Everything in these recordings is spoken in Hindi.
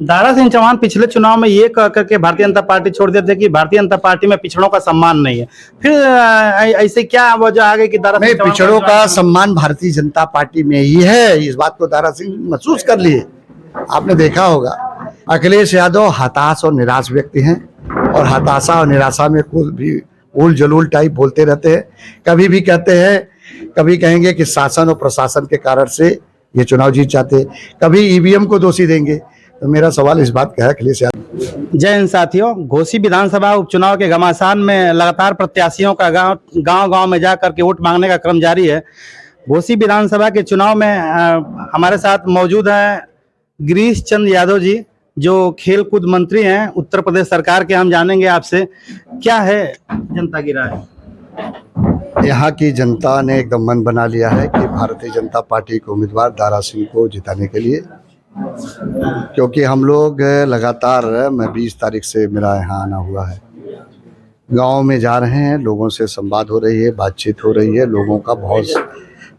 दारा सिंह चौहान पिछले चुनाव में ये कह करके भारतीय जनता पार्टी छोड़ देते कि भारतीय जनता पार्टी में पिछड़ों का सम्मान नहीं है। फिर ऐसे क्या वजह आ गई कि दारा नहीं, सिंह चौहान पिछड़ों का सम्मान भारतीय जनता पार्टी में ही है। इस बात को दारा सिंह महसूस कर लिए। आपने देखा होगा अखिलेश यादव हताश और निराश व्यक्ति हैं और हताशा और निराशा में कुछ भी उल जलूल टाइप बोलते रहते हैं। कभी भी कहते हैं, कभी कहेंगे कि शासन और प्रशासन के कारण से ये चुनाव जीत जाते, कभी ईवीएम को दोषी देंगे। तो मेरा सवाल इस बात का है अखिलेश यादव। जय हिंद साथियों, घोसी विधानसभा उपचुनाव के घमासान में लगातार प्रत्याशियों का गांव में जा करके वोट मांगने का क्रम जारी है। घोसी विधानसभा के चुनाव में हमारे साथ मौजूद हैं गिरीश चंद्र यादव जी, जो खेल कूद मंत्री हैं उत्तर प्रदेश सरकार के। हम जानेंगे आपसे क्या है जनता की राय। यहाँ की जनता ने एकदम मन बना लिया है कि भारतीय जनता पार्टी के उम्मीदवार दारा सिंह को जिताने के लिए, क्योंकि हम लोग लगातार, मैं 20 तारीख से मेरा यहाँ आना हुआ है, गांव में जा रहे हैं, लोगों से संवाद हो रही है, बातचीत हो रही है, लोगों का बहुत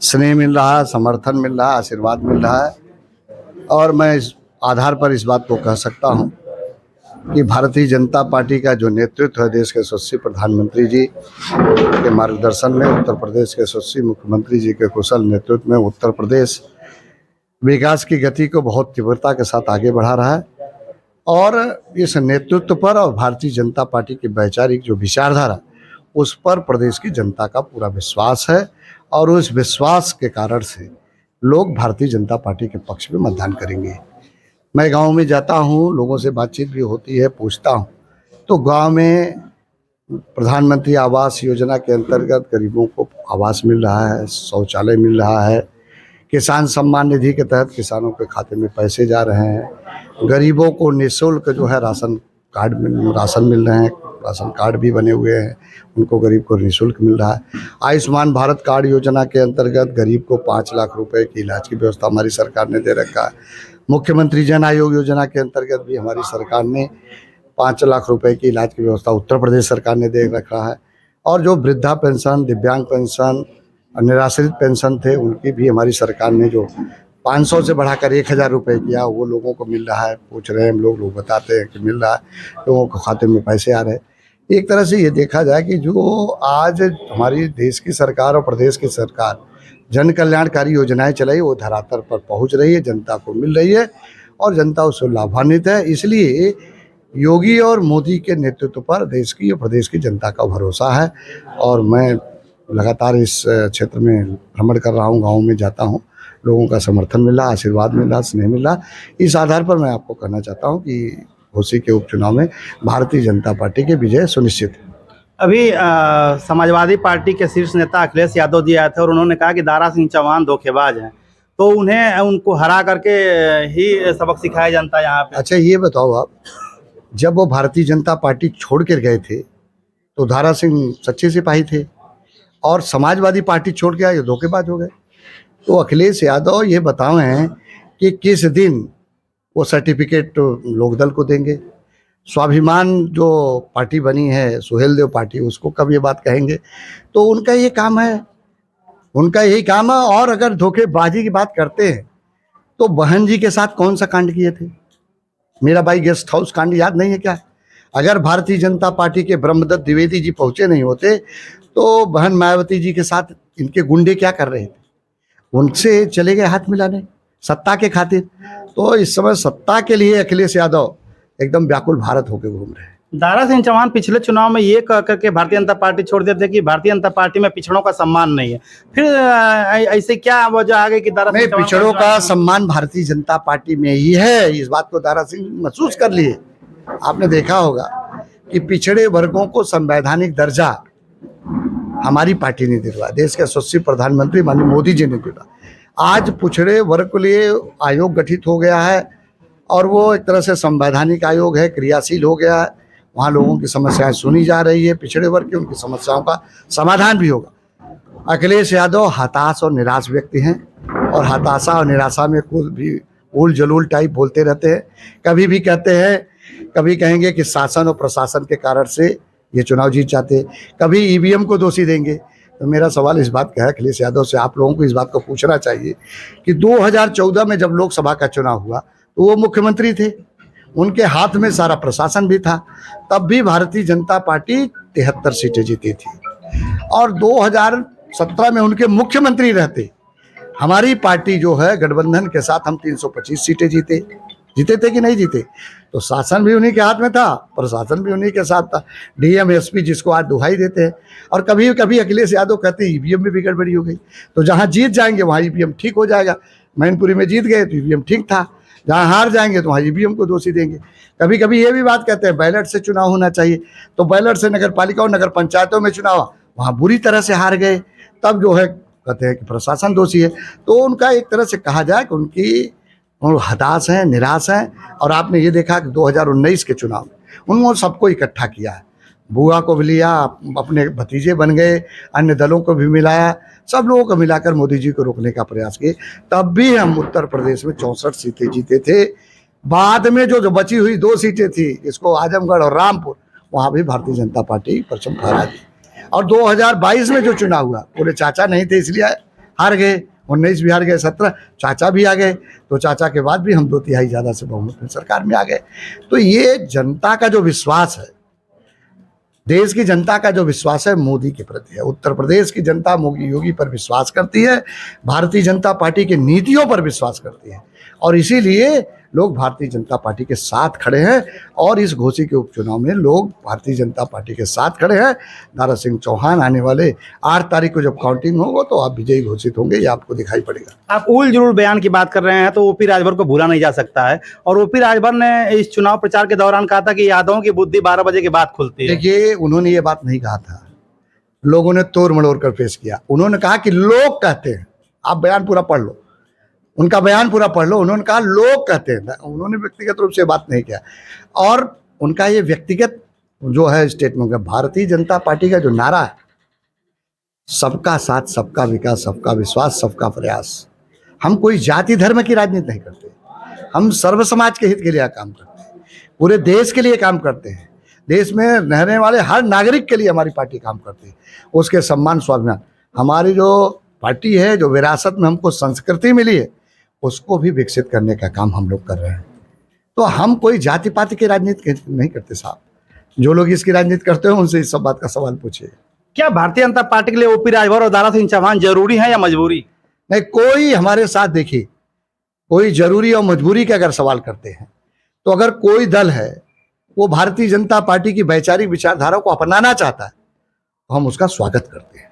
स्नेह मिल रहा है, समर्थन मिल रहा है, आशीर्वाद मिल रहा है। और मैं इस आधार पर इस बात को कह सकता हूँ कि भारतीय जनता पार्टी का जो नेतृत्व है, देश के यशस्वी प्रधानमंत्री जी के मार्गदर्शन में, उत्तर प्रदेश के यशस्वी मुख्यमंत्री जी के कुशल नेतृत्व में उत्तर प्रदेश विकास की गति को बहुत तीव्रता के साथ आगे बढ़ा रहा है। और इस नेतृत्व पर और भारतीय जनता पार्टी की वैचारिक जो विचारधारा, उस पर प्रदेश की जनता का पूरा विश्वास है। और उस विश्वास के कारण से लोग भारतीय जनता पार्टी के पक्ष में मतदान करेंगे। मैं गांव में जाता हूं, लोगों से बातचीत भी होती है, पूछता हूं, तो गांव में प्रधानमंत्री आवास योजना के अंतर्गत गरीबों को आवास मिल रहा है, शौचालय मिल रहा है, किसान सम्मान निधि के तहत किसानों के खाते में पैसे जा रहे हैं, गरीबों को निःशुल्क जो है राशन मिल रहे हैं, राशन कार्ड भी बने हुए हैं, उनको गरीब को निःशुल्क मिल रहा है। आयुष्मान भारत कार्ड योजना के अंतर्गत गरीब को 5 लाख रुपए की इलाज की व्यवस्था हमारी सरकार ने दे रखा है। मुख्यमंत्री जन आयोग योजना के अंतर्गत भी हमारी सरकार ने 5 लाख रुपए की इलाज की व्यवस्था उत्तर प्रदेश सरकार ने दे रखा है। और जो वृद्धा पेंशन, दिव्यांग पेंशन, निराश्रित पेंशन थे, उनकी भी हमारी सरकार ने जो 500 से बढ़ाकर 1000 रुपये किया, वो लोगों को मिल रहा है। पूछ रहे हैं हम लोग बताते हैं कि मिल रहा है, लोगों के खाते में पैसे आ रहे हैं। एक तरह से ये देखा जाए कि जो आज हमारी देश की सरकार और प्रदेश की सरकार जन कल्याणकारी योजनाएं चलाई, वो धरातल पर पहुंच रही है, जनता को मिल रही है और जनता उससे लाभान्वित है। इसलिए योगी और मोदी के नेतृत्व पर देश की और प्रदेश की जनता का भरोसा है। और मैं लगातार इस क्षेत्र में भ्रमण कर रहा हूँ, गाँव में जाता हूँ, लोगों का समर्थन मिल रहा, आशीर्वाद मिल रहा, स्नेह मिल रहा। इस आधार पर मैं आपको कहना चाहता हूँ कि घोसी के उपचुनाव में भारतीय जनता पार्टी की विजय सुनिश्चित है। अभी समाजवादी पार्टी के शीर्ष नेता अखिलेश यादव जी आए थे और उन्होंने कहा कि दारा सिंह चौहान धोखेबाज हैं, तो उनको हरा करके ही सबक सिखाया जनता यहाँ पे। अच्छा, ये बताओ आप, जब वो भारतीय जनता पार्टी छोड़ कर गए थे तो दारा सिंह सच्चे सिपाही थे, और समाजवादी पार्टी छोड़ के आए धोखेबाज हो गए। तो अखिलेश यादव ये बताएं कि किस दिन वो सर्टिफिकेट लोकदल को देंगे। स्वाभिमान जो पार्टी बनी है, सुहेलदेव पार्टी, उसको कब ये बात कहेंगे। तो उनका ये काम है, उनका यही काम है। और अगर धोखेबाजी की बात करते हैं तो बहन जी के साथ कौन सा कांड किए थे? मेरा भाई गेस्ट हाउस कांड याद नहीं है क्या? अगर भारतीय जनता पार्टी के ब्रह्मदत्त द्विवेदी जी पहुंचे नहीं होते तो बहन मायावती जी के साथ इनके गुंडे क्या कर रहे थे? उनसे चले गए हाथ मिलाने सत्ता के खातिर। तो इस समय सत्ता के लिए अखिलेश यादव एकदम व्याकुल भारत होकर घूम रहे हैं। दारा सिंह चौहान पिछले चुनाव में ये कह करके भारतीय जनता पार्टी छोड़ देते कि भारतीय जनता पार्टी में पिछड़ों का सम्मान नहीं है। फिर ऐसे क्या वजह आ गई कि दारा सिंह चौहान पिछड़ों का सम्मान भारतीय जनता पार्टी में ही है। इस बात को दारा सिंह महसूस कर लिए। आपने देखा होगा कि पिछड़े वर्गों को संवैधानिक दर्जा हमारी पार्टी ने दिलवाया, देश के यशस्वी प्रधानमंत्री माननीय मोदी जी ने दिलवाया। आज पिछड़े वर्ग के लिए आयोग गठित हो गया है और वो एक तरह से संवैधानिक आयोग है, क्रियाशील हो गया है। वहाँ लोगों की समस्याएं सुनी जा रही है, पिछड़े वर्ग की उनकी समस्याओं का समाधान भी होगा। अखिलेश यादव हताश और निराश व्यक्ति हैं और हताशा और निराशा में कुछ भी उल जलूल टाइप बोलते रहते हैं। कभी भी कहते हैं, कभी कहेंगे कि शासन और प्रशासन के कारण से ये चुनाव जीत जाते, कभी ईवीएम को दोषी देंगे। तो मेरा सवाल इस बात का है अखिलेश यादव से, आप लोगों को इस बात को पूछना चाहिए कि 2014 में जब लोकसभा का चुनाव हुआ तो वो मुख्यमंत्री थे, उनके हाथ में सारा प्रशासन भी था, तब भी भारतीय जनता पार्टी 73 सीटें जीती थी। और 2017 में उनके मुख्यमंत्री रहते हमारी पार्टी जो है गठबंधन के साथ हम 325 सीटें जीते थे कि नहीं जीते। तो शासन भी उन्हीं के हाथ में था, प्रशासन भी उन्हीं के साथ था। डीएम एसपी जिसको आज दुहाई देते हैं। और कभी कभी अखिलेश यादव कहते हैं ईवीएम में भी गड़बड़ी हो गई, तो जहाँ जीत जाएंगे वहाँ ईवीएम ठीक हो जाएगा। मैनपुरी में जीत गए तो ईवीएम ठीक था, जहाँ हार जाएंगे तो वहाँ ईवीएम को दोषी देंगे। कभी कभी ये भी बात कहते हैं बैलेट से चुनाव होना चाहिए, तो बैलेट से नगर पालिकाओं नगर पंचायतों में चुनाव वहाँ बुरी तरह से हार गए, तब जो है कहते हैं कि प्रशासन दोषी है। तो उनका एक तरह से कहा जाए कि उनकी हताश हैं, निराश हैं। और आपने ये देखा कि 2019 के चुनाव में उन्होंने सबको इकट्ठा किया है, बुआ को भी लिया, अपने भतीजे बन गए, अन्य दलों को भी मिलाया, सब लोगों को मिलाकर मोदी जी को रोकने का प्रयास किए। तब भी हम उत्तर प्रदेश में 64 सीटें जीते थे। बाद में जो बची हुई 2 सीटें थी, इसको आजमगढ़ और रामपुर, वहाँ भी भारतीय जनता पार्टी परचम फहरा दी। और 2022 में जो चुनाव हुआ, पूरे चाचा नहीं थे इसलिए हार गए, 19 भी हार गए, 17 चाचा भी आ गए, तो चाचा के बाद भी हम 2/3 ज़्यादा से बहुमत में सरकार में आ गए। तो ये जनता का जो विश्वास है, देश की जनता का जो विश्वास है मोदी के प्रति है। उत्तर प्रदेश की जनता योगी पर विश्वास करती है, भारतीय जनता पार्टी की नीतियों पर विश्वास करती है, और इसीलिए लोग भारतीय जनता पार्टी के साथ खड़े हैं। और इस घोसी के उपचुनाव में लोग भारतीय जनता पार्टी के साथ खड़े हैं। दारा सिंह चौहान आने वाले 8 तारीख को जब काउंटिंग होगा तो आप विजयी घोषित होंगे, ये आपको दिखाई पड़ेगा। आप उल जुलूल बयान की बात कर रहे हैं, तो ओपी राजभर को भूला नहीं जा सकता है। और ओपी राजभर ने इस चुनाव प्रचार के दौरान कहा था कि यादवों की बुद्धि 12 बजे के बाद खुलती है। देखिए, उन्होंने ये बात नहीं कहा था, लोगों ने तोड़ मड़ोड़ कर पेश किया। उन्होंने कहा कि लोग कहते हैं, आप बयान पूरा पढ़ लो, उनका बयान पूरा पढ़ लो। उन्होंने कहा लोग कहते हैं, उन्होंने व्यक्तिगत रूप से बात नहीं किया। और उनका ये व्यक्तिगत जो है स्टेटमेंट है, भारतीय जनता पार्टी का जो नारा है, सबका साथ, सबका विकास, सबका विश्वास, सबका प्रयास। हम कोई जाति धर्म की राजनीति नहीं करते, हम सर्व समाज के हित के लिए काम करते हैं, पूरे देश के लिए काम करते हैं। देश में रहने वाले हर नागरिक के लिए हमारी पार्टी काम करती है, उसके सम्मान स्वाभिमान। हमारी जो पार्टी है, जो विरासत में हमको संस्कृति मिली है, उसको भी विकसित करने का काम हम लोग कर रहे हैं। तो हम कोई जाति पाति की राजनीति नहीं करते साहब। जो लोग इसकी राजनीति करते हैं उनसे इस सब बात का सवाल पूछिए। क्या भारतीय जनता पार्टी के लिए ओपी राजभर और दारा सिंह चौहान जरूरी है या मजबूरी? नहीं, कोई हमारे साथ देखिए, कोई जरूरी और मजबूरी के अगर सवाल करते हैं, तो अगर कोई दल है वो भारतीय जनता पार्टी की वैचारिक विचारधारा को अपनाना चाहता है तो हम उसका स्वागत करते हैं।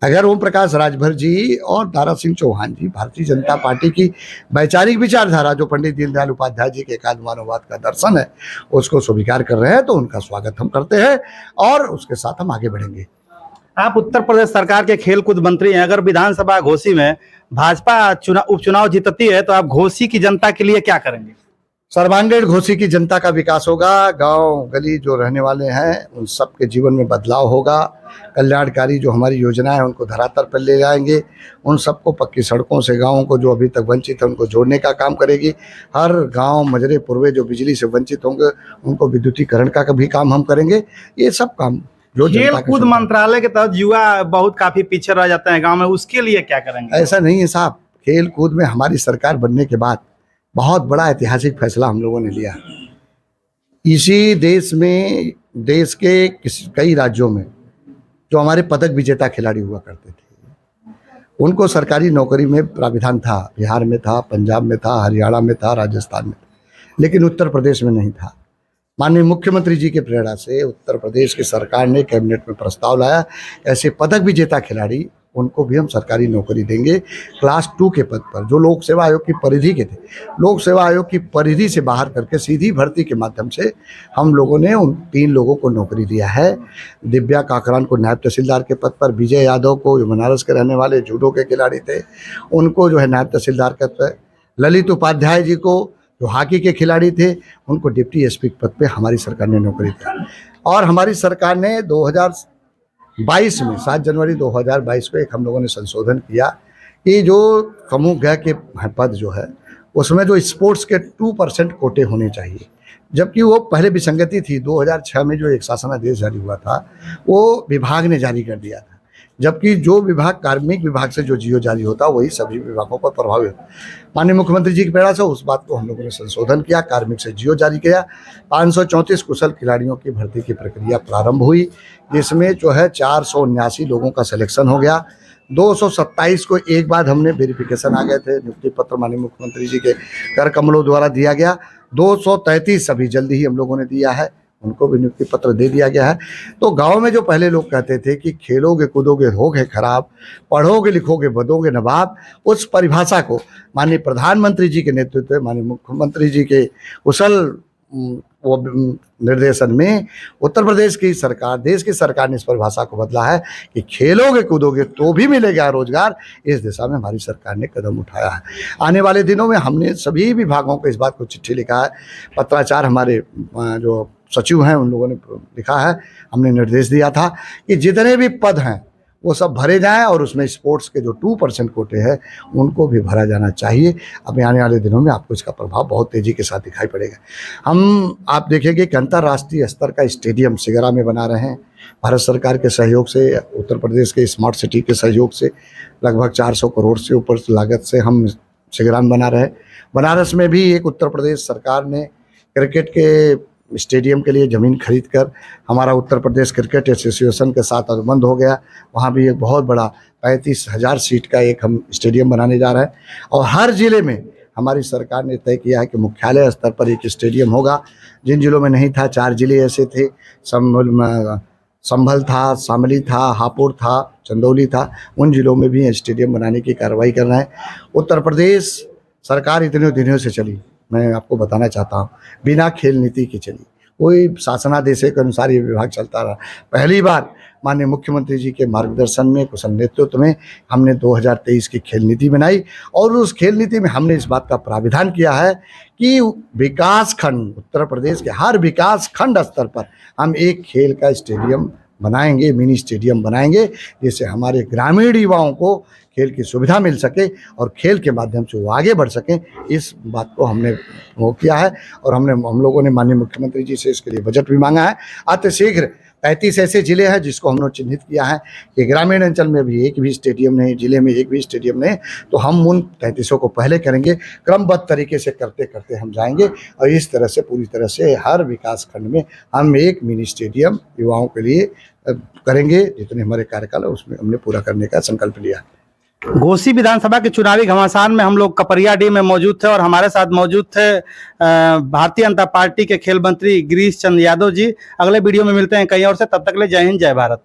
अगर ओम प्रकाश राजभर जी और दारा सिंह चौहान जी भारतीय जनता पार्टी की वैचारिक विचारधारा, जो पंडित दीनदयाल उपाध्याय जी के एकात्म मानववाद का दर्शन है, उसको स्वीकार कर रहे हैं, तो उनका स्वागत हम करते हैं और उसके साथ हम आगे बढ़ेंगे। आप उत्तर प्रदेश सरकार के खेलकूद मंत्री हैं, अगर विधानसभा घोसी में भाजपा उपचुनाव जीतती है तो आप घोसी की जनता के लिए क्या करेंगे? सर्वांगीण घोसी की जनता का विकास होगा, गांव गली जो रहने वाले हैं उन सब के जीवन में बदलाव होगा, कल्याणकारी जो हमारी योजना है उनको धरातल पर ले जाएंगे, उन सबको पक्की सड़कों से गांवों को जो अभी तक वंचित है उनको जोड़ने का काम करेगी। हर गांव मजरे पूर्वे जो बिजली से वंचित होंगे उनको विद्युतीकरण का भी काम हम करेंगे। ये सब काम जो खेल कूद मंत्रालय के तहत युवा बहुत काफी पीछे रह जाते हैं गाँव में, उसके लिए क्या करेंगे? ऐसा नहीं है साहब, खेल कूद में हमारी सरकार बनने के बाद बहुत बड़ा ऐतिहासिक फैसला हम लोगों ने लिया। इसी देश में, देश के कई राज्यों में जो हमारे पदक विजेता खिलाड़ी हुआ करते थे, उनको सरकारी नौकरी में प्राविधान था। बिहार में था, पंजाब में था, हरियाणा में था, राजस्थान में था, लेकिन उत्तर प्रदेश में नहीं था। माननीय मुख्यमंत्री जी के प्रेरणा से उत्तर प्रदेश की सरकार ने कैबिनेट में प्रस्ताव लाया, ऐसे पदक विजेता खिलाड़ी उनको भी हम सरकारी नौकरी देंगे क्लास 2 के पद पर, जो लोक सेवा आयोग की परिधि के थे। लोक सेवा आयोग की परिधि से बाहर करके सीधी भर्ती के माध्यम से हम लोगों ने उन 3 लोगों को नौकरी दिया है। दिव्या काकरान को नायब तहसीलदार के पद पर, विजय यादव को जो बनारस के रहने वाले जूडो के खिलाड़ी थे उनको जो है नायब तहसीलदार के पद पर, ललित उपाध्याय जी को जो हॉकी के खिलाड़ी थे उनको डिप्टी एसपी पद पे हमारी सरकार ने नौकरी दी। और हमारी सरकार ने 2022 में 7 जनवरी 2022 को एक हम लोगों ने संशोधन किया कि जो समूह ग के पद जो है उसमें जो स्पोर्ट्स के 2% कोटे होने चाहिए, जबकि वो पहले विसंगति थी। 2006 में जो एक शासनादेश जारी हुआ था वो विभाग ने जारी कर दिया था जबकि जो विभाग कार्मिक विभाग से जो जियो जारी होता है वही सभी विभागों पर प्रभावी होता है। माननीय मुख्यमंत्री जी की प्रेरणा से उस बात को हम लोगों ने संशोधन किया, कार्मिक से जियो जारी किया। 534 कुशल खिलाड़ियों की भर्ती की प्रक्रिया प्रारंभ हुई, जिसमें जो है 479 लोगों का सिलेक्शन हो गया। 227 को एक बाद हमने वेरिफिकेशन आ गए थे, नियुक्ति पत्र माननीय मुख्यमंत्री जी के कर कमलों द्वारा दिया गया। 233 अभी जल्दी ही हम लोगों ने दिया है, उनको भी नियुक्ति पत्र दे दिया गया है। तो गांव में जो पहले लोग कहते थे कि खेलोगे कूदोगे होगे खराब, पढ़ोगे लिखोगे बनोगे नवाब, उस परिभाषा को माननीय प्रधानमंत्री जी के नेतृत्व में, माननीय मुख्यमंत्री जी के कुशल वो निर्देशन में उत्तर प्रदेश की सरकार, देश की सरकार ने इस परिभाषा को बदला है कि खेलोगे कूदोगे तो भी मिलेगा रोजगार। इस दिशा में हमारी सरकार ने कदम उठाया है। आने वाले दिनों में हमने सभी विभागों को इस बात को चिट्ठी लिखा है, पत्राचार हमारे जो सचिव हैं उन लोगों ने लिखा है, हमने निर्देश दिया था कि जितने भी पद हैं वो सब भरे जाएं और उसमें स्पोर्ट्स के जो 2% कोटे हैं उनको भी भरा जाना चाहिए। अब आने वाले दिनों में आपको इसका प्रभाव बहुत तेज़ी के साथ दिखाई पड़ेगा। आप देखेंगे कि अंतर्राष्ट्रीय स्तर का स्टेडियम सिगरा में बना रहे हैं, भारत सरकार के सहयोग से, उत्तर प्रदेश के स्मार्ट सिटी के सहयोग से लगभग 400 करोड़ से ऊपर लागत से हम सिगरा में बना रहे हैं। बनारस में भी एक उत्तर प्रदेश सरकार ने क्रिकेट के स्टेडियम के लिए ज़मीन खरीदकर हमारा उत्तर प्रदेश क्रिकेट एसोसिएशन के साथ अनुबंध हो गया। वहाँ भी एक बहुत बड़ा 35,000 सीट का एक हम स्टेडियम बनाने जा रहे हैं। और हर ज़िले में हमारी सरकार ने तय किया है कि मुख्यालय स्तर पर एक स्टेडियम होगा। जिन जिलों में नहीं था, 4 जिले ऐसे थे, संभल था, शामली था, हापुड़ था, चंदौली था, उन जिलों में भी स्टेडियम बनाने की कार्रवाई कर रहे हैं। उत्तर प्रदेश सरकार इतने दिनों से चली, मैं आपको बताना चाहता हूँ, बिना खेल नीति की चली। कोई शासनादेश के अनुसार ये विभाग चलता रहा। पहली बार माननीय मुख्यमंत्री जी के मार्गदर्शन में, कुशल नेतृत्व में हमने 2023 की खेल नीति बनाई और उस खेल नीति में हमने इस बात का प्राविधान किया है कि विकास खंड, उत्तर प्रदेश के हर विकास खंड स्तर पर हम एक खेल का स्टेडियम बनाएंगे, मिनी स्टेडियम बनाएंगे, जिससे हमारे ग्रामीण युवाओं को खेल की सुविधा मिल सके और खेल के माध्यम से वो आगे बढ़ सकें। इस बात को हमने वो किया है और हम लोगों ने माननीय मुख्यमंत्री जी से इसके लिए बजट भी मांगा है। अतिशीघ्र 35 ऐसे ज़िले हैं जिसको हमने चिन्हित किया है कि ग्रामीण अंचल में भी एक भी स्टेडियम नहीं, जिले में एक भी स्टेडियम नहीं, तो हम उन 35 को पहले करेंगे। क्रमबद्ध तरीके से करते करते हम जाएंगे और इस तरह से पूरी तरह से हर विकास खंड में हम एक मिनी स्टेडियम युवाओं के लिए करेंगे। जितने हमारे कार्यकाल है उसमें हमने पूरा करने का संकल्प लिया। घोसी विधानसभा के चुनावी घमासान में हम लोग कपरियाडीह में मौजूद थे और हमारे साथ मौजूद थे भारतीय जनता पार्टी के खेल मंत्री गिरीश चंद्र यादव जी। अगले वीडियो में मिलते हैं कहीं और से, तब तक के लिए जय हिंद जय भारत।